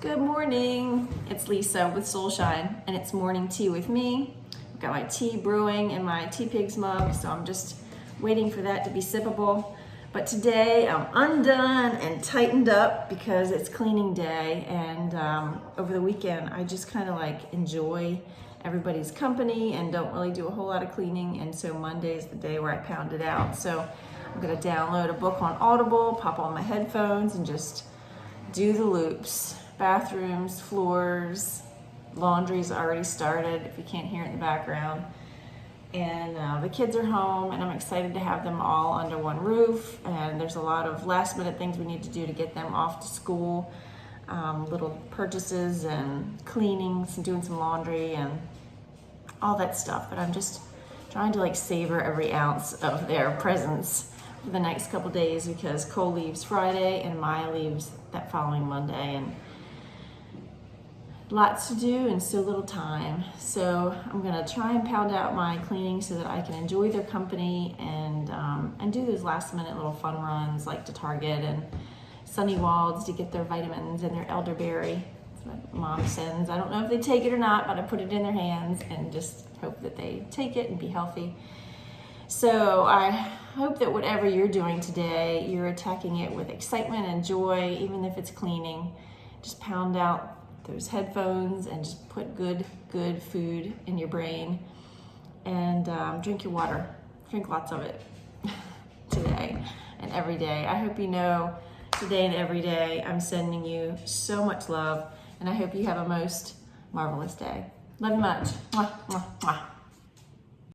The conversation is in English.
Good morning, it's Lisa with Soulshine, and it's morning tea with me. I've got my tea brewing in my Tea Pigs mug, so I'm just waiting for that to be sippable. But today I'm undone and tightened up because it's cleaning day, and over the weekend I just kind of like enjoy everybody's company and don't really do a whole lot of cleaning, and so Monday is the day where I pound it out. So I'm gonna download a book on Audible, pop on my headphones, and just do the loops. Bathrooms, floors, laundry's already started if you can't hear it in the background. And the kids are home, and I'm excited to have them all under one roof. And there's a lot of last minute things we need to do to get them off to school. Little purchases and cleanings and doing some laundry and all that stuff. But I'm just trying to like savor every ounce of their presence for the next couple days, because Cole leaves Friday and Maya leaves that following Monday, and lots to do and so little time. So I'm gonna try and pound out my cleaning so that I can enjoy their company and do those last minute little fun runs like to Target and Sunny Walds to get their vitamins and their elderberry. That's what Mom sends. I don't know if they take it or not, but I put it in their hands and just hope that they take it and be healthy. So I hope that whatever you're doing today, you're attacking it with excitement and joy, even if it's cleaning. Just pound out those headphones and just put good food in your brain, and drink your water. Drink lots of it today and every day. I hope you know today and every day I'm sending you so much love, and I hope you have a most marvelous day. Love you much. Mwah, mwah, mwah.